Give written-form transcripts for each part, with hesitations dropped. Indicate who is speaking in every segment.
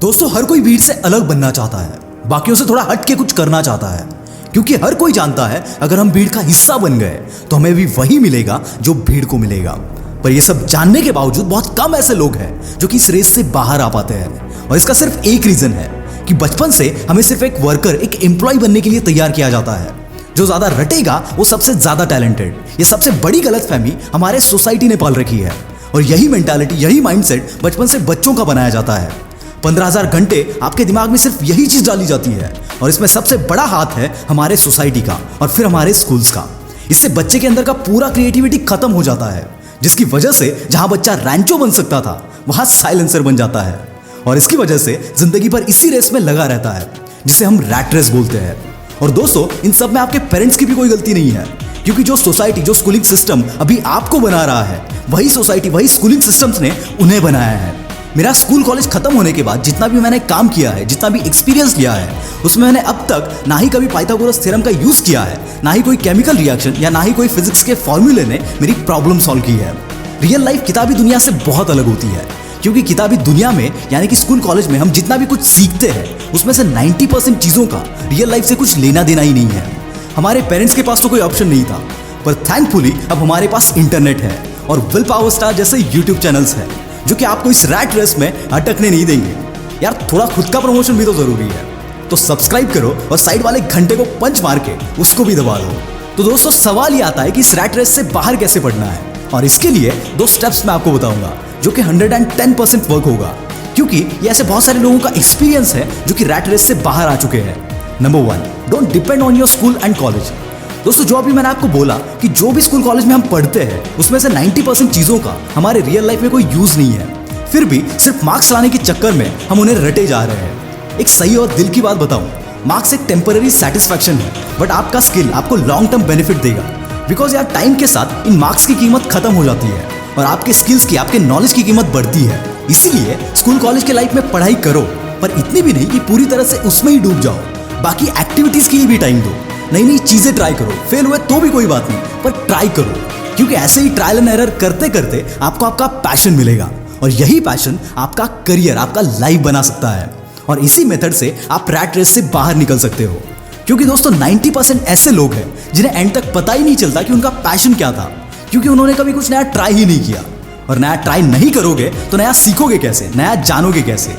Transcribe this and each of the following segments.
Speaker 1: दोस्तों, हर कोई भीड़ से अलग बनना चाहता है, बाकियों से थोड़ा हट के कुछ करना चाहता है, क्योंकि हर कोई जानता है अगर हम भीड़ का हिस्सा बन गए तो हमें भी वही मिलेगा जो भीड़ को मिलेगा। पर ये सब जानने के बावजूद बहुत कम ऐसे लोग हैं जो कि इस रेस से बाहर आ पाते हैं, और इसका सिर्फ एक रीजन है कि बचपन से हमें सिर्फ एक वर्कर, एक एम्प्लॉय बनने के लिए तैयार किया जाता है। जो ज्यादा रटेगा वो सबसे ज्यादा टैलेंटेड। ये सबसे बड़ी गलतफहमी हमारे सोसाइटी ने पाल रखी है, और यही मेंटालिटी, यही माइंडसेट बचपन से बच्चों का बनाया जाता है। 15,000 घंटे आपके दिमाग में सिर्फ यही चीज डाली जाती है, और इसमें सबसे बड़ा हाथ है हमारे सोसाइटी का और फिर हमारे स्कूल्स का। इससे बच्चे के अंदर का पूरा क्रिएटिविटी खत्म हो जाता है, जिसकी वजह से जहां बच्चा रैंचो बन सकता था वहां साइलेंसर बन जाता है, और इसकी वजह से जिंदगी भर इसी रेस में लगा रहता है, जिसे हम रैट रेस बोलते हैं। और दोस्तों, इन सब में आपके पेरेंट्स की भी कोई गलती नहीं है, क्योंकि जो सोसाइटी, जो स्कूलिंग सिस्टम अभी आपको बना रहा है, वही सोसाइटी, वही स्कूलिंग सिस्टम्स ने उन्हें बनाया है। मेरा स्कूल कॉलेज खत्म होने के बाद जितना भी मैंने काम किया है, जितना भी एक्सपीरियंस लिया है, उसमें मैंने अब तक ना ही कभी पाइथागोरस थ्योरम का यूज किया है, ना ही कोई केमिकल रिएक्शन या ना ही कोई फिजिक्स के फॉर्मूले ने मेरी प्रॉब्लम सॉल्व की है। रियल लाइफ किताबी दुनिया से बहुत अलग होती है, क्योंकि किताबी दुनिया में यानी कि स्कूल कॉलेज में हम जितना भी कुछ सीखते हैं उसमें से 90% चीजों का रियल लाइफ से कुछ लेना देना ही नहीं है। हमारे पेरेंट्स के पास तो कोई ऑप्शन नहीं था, पर थैंकफुली अब हमारे पास इंटरनेट है और विल पावर स्टार जैसे यूट्यूब चैनल्स हैं, जो कि आपको इस रैट रेस में अटकने नहीं देंगे। यार, थोड़ा खुद का प्रमोशन भी तो जरूरी है, तो सब्सक्राइब करो और साइड वाले घंटे को पंच मार के उसको भी दबा दो। तो दोस्तों, सवाल ये आता है कि इस रैट रेस से बाहर कैसे पड़ना है, और इसके लिए 2 स्टेप्स मैं आपको बताऊंगा, जो कि 110% वर्क होगा, क्योंकि ये ऐसे बहुत सारे लोगों का एक्सपीरियंस है जो कि रैट रेस से बाहर आ चुके हैं। Number 1, don't depend on your school and college. दोस्तों, जो अभी मैंने आपको बोला कि जो भी स्कूल कॉलेज में हम पढ़ते हैं उसमें से 90% चीजों का हमारे रियल लाइफ में कोई यूज नहीं है, फिर भी सिर्फ मार्क्स लाने के चक्कर में हम उन्हें रटे जा रहे हैं। एक सही और दिल की बात बताऊं, मार्क्स एक टेम्पररी सेटिस्फैक्शन है, बट आपका स्किल आपको लॉन्ग टर्म बेनिफिट देगा। बिकॉज यार, टाइम के साथ इन मार्क्स की कीमत खत्म हो जाती है और आपके स्किल्स की, आपके नॉलेज की कीमत बढ़ती है। इसीलिए स्कूल कॉलेज के लाइफ में पढ़ाई करो, पर इतनी भी नहीं कि पूरी तरह से उसमें ही डूब जाओ। बाकी एक्टिविटीज के लिए भी टाइम दो, नई नई चीजें ट्राई करो। फेल हुए तो भी कोई बात नहीं, पर ट्राई करो, क्योंकि ऐसे ही ट्रायल एंड एरर करते करते आपको आपका पैशन मिलेगा, और यही पैशन आपका करियर, आपका लाइफ बना सकता है। और इसी मेथड से आप रैट रेस से बाहर निकल सकते हो, क्योंकि दोस्तों 90% ऐसे लोग हैं जिन्हें एंड तक पता ही नहीं चलता कि उनका पैशन क्या था, क्योंकि उन्होंने कभी कुछ नया ट्राई ही नहीं किया। और नया ट्राई नहीं करोगे तो नया सीखोगे कैसे, नया जानोगे कैसे?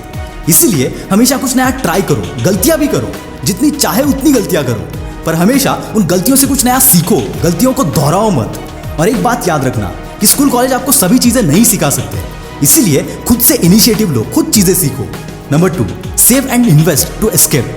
Speaker 1: इसीलिए हमेशा कुछ नया ट्राई करो, गलतियां भी करो, जितनी चाहे उतनी गलतियां करो, पर हमेशा उन गलतियों से कुछ नया सीखो, गलतियों को दोहराओ मत। और एक बात याद रखना कि स्कूल कॉलेज आपको सभी चीजें नहीं सिखा सकते, इसीलिए खुद से इनिशिएटिव लो, खुद चीजें सीखो। Number 2, save and invest to escape.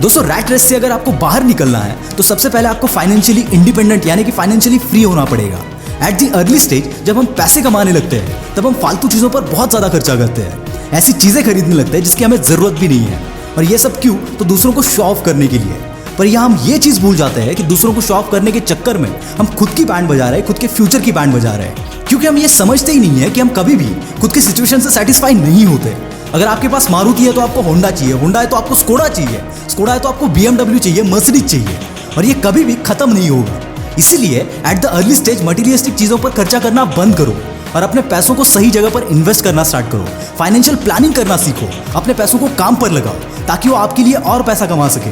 Speaker 1: दोस्तों, रैट रेस से अगर आपको बाहर निकलना है तो सबसे पहले आपको फाइनेंशियली इंडिपेंडेंट यानी कि फाइनेंशियली फ्री होना पड़ेगा। एट दी अर्ली स्टेज जब हम पैसे कमाने लगते हैं तब हम फालतू चीजों पर बहुत ज्यादा खर्चा करते हैं, ऐसी चीजें खरीदने लगते हैं जिसकी हमें जरूरत भी नहीं है। और ये सब क्यों? तो दूसरों को शो ऑफ करने के लिए। पर यहाँ हम ये चीज भूल जाते हैं कि दूसरों को शो ऑफ करने के चक्कर में हम खुद की बैंड बजा रहे हैं, खुद के फ्यूचर की बैंड बजा रहे हैं, क्योंकि हम ये समझते ही नहीं है कि हम कभी भी खुद की सिचुएशन से सेटिस्फाई नहीं होते। अगर आपके पास मारुति है तो आपको होंडा चाहिए, होंडा है तो आपको स्कोडा चाहिए, स्कोडा है तो आपको BMW चाहिए, मर्सिडीज चाहिए, और ये कभी भी खत्म नहीं होगा। इसीलिए at the early stage materialistic चीजों पर खर्चा करना बंद करो और अपने पैसों को सही जगह पर इन्वेस्ट करना स्टार्ट करो। फाइनेंशियल प्लानिंग करना सीखो, अपने पैसों को काम पर लगाओ ताकि वो आपके लिए और पैसा कमा सके।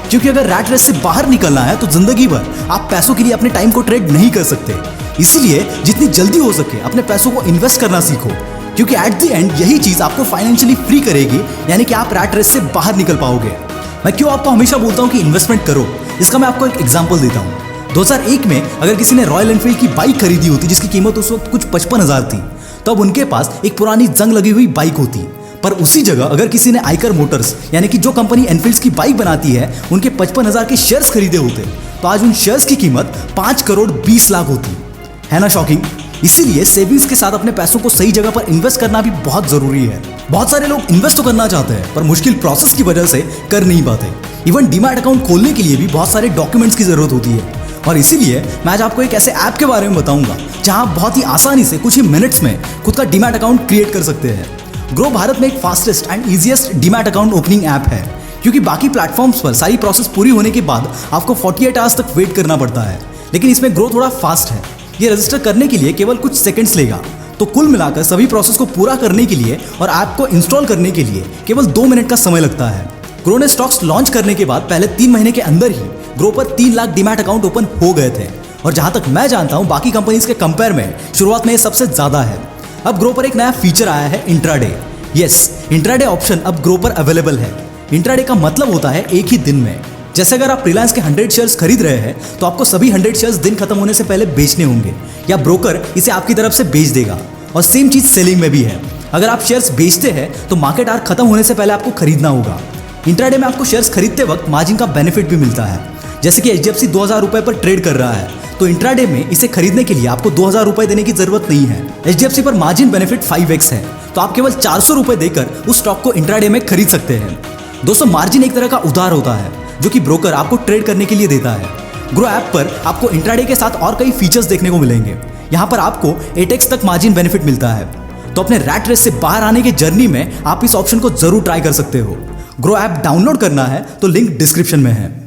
Speaker 1: क्योंकि अगर रैट रेस से बाहर निकलना है तो जिंदगी भर आप पैसों के लिए अपने टाइम को ट्रेड नहीं कर सकते। इसीलिए जितनी जल्दी हो सके अपने पैसों को इन्वेस्ट करना सीखो, क्योंकि एट द एंड यही चीज आपको फाइनेंशियली फ्री करेगी, यानी कि आप रैट रेस से बाहर निकल पाओगे। मैं क्यों आपको हमेशा बोलता हूं कि इन्वेस्टमेंट करो, इसका मैं आपको एक एग्जांपल देता हूं। 2001 में अगर किसी ने रॉयल एनफील्ड की बाइक खरीदी होती जिसकी कीमत उस वक्त कुछ 55,000 थी, तो अब उनके पास एक पुरानी जंग लगी हुई बाइक होती। पर उसी जगह अगर किसी ने आइकर मोटर्स यानी कि जो कंपनी एनफील्ड की बाइक बनाती है उनके 55,000 के शेयर्स खरीदे होते, तो आज उन शेयर्स की कीमत 5 करोड़ 20 लाख होती। है ना शॉकिंग? इसीलिए सेविंग्स के साथ अपने पैसों को सही जगह पर इन्वेस्ट करना भी बहुत जरूरी है। बहुत सारे लोग इन्वेस्ट तो करना चाहते हैं पर मुश्किल प्रोसेस की वजह से कर नहीं पाते। इवन डीमैट अकाउंट खोलने के लिए भी बहुत सारे डॉक्यूमेंट्स की जरूरत होती है, और इसीलिए मैं आज आपको एक ऐसे ऐप के बारे में बताऊंगा जहां आप बहुत ही आसानी से कुछ ही मिनट्स में खुद का डीमैट अकाउंट क्रिएट कर सकते हैं। ग्रो भारत में एक fastest and easiest demat account opening app है, क्योंकि बाकी प्लेटफॉर्म्स पर सारी प्रोसेस पूरी होने के बाद आपको 48 आवर्स तक वेट करना पड़ता है, लेकिन इसमें ग्रो थोड़ा फास्ट है। ये रजिस्टर करने के लिए केवल कुछ सेकंड्स लेगा, तो कुल मिलाकर सभी प्रोसेस को पूरा करने के लिए और ऐप को इंस्टॉल करने के लिए केवल 2 मिनट का समय लगता है। ग्रो ने स्टॉक्स लॉन्च करने के बाद पहले 3 महीने के अंदर ही ग्रो पर 3 लाख डीमैट अकाउंट ओपन हो गए थे और जहां तक मैं जानता हूं बाकी कंपनीज के कंपेयर में शुरुआत में ये सबसे ज्यादा है। अब ग्रो पर एक नया फीचर आया है इंट्राडे। यस, इंट्राडे ऑप्शन अब ग्रो पर अवेलेबल है। इंट्राडे का मतलब होता है एक ही दिन में। जैसे अगर आप रिलायंस के 100 शेयर्स खरीद रहे हैं तो आपको सभी 100 शेयर्स दिन खत्म होने से पहले बेचने होंगे या ब्रोकर इसे आपकी तरफ से बेच देगा। और सेम चीज सेलिंग में भी है। अगर आप शेयर्स बेचते हैं तो मार्केट आवर खत्म होने से पहले आपको खरीदना होगा। इंट्राडे में आपको शेयर्स खरीदते वक्त मार्जिन का बेनिफिट भी मिलता है। जैसे कि HDFC 2000 रुपए पर ट्रेड कर रहा है तो इंट्राडे में इसे खरीदने के लिए आपको 2000 रुपए देने की जरूरत नहीं है। HDFC पर मार्जिन बेनिफिट 5x है तो आप केवल 400 रुपए देकर उस स्टॉक को इंट्राडे में खरीद सकते हैं। दोस्तों, मार्जिन एक तरह का उधार होता है जो कि ब्रोकर आपको ट्रेड करने के लिए देता है। ग्रो ऐप पर आपको इंट्राडे के साथ और कई फीचर्स देखने को मिलेंगे। यहाँ पर आपको 8x तक मार्जिन बेनिफिट मिलता है। तो अपने रैट रेस से बाहर आने की जर्नी में आप इस ऑप्शन को जरूर ट्राई कर सकते हो। ग्रो ऐप डाउनलोड करना है तो लिंक डिस्क्रिप्शन में है।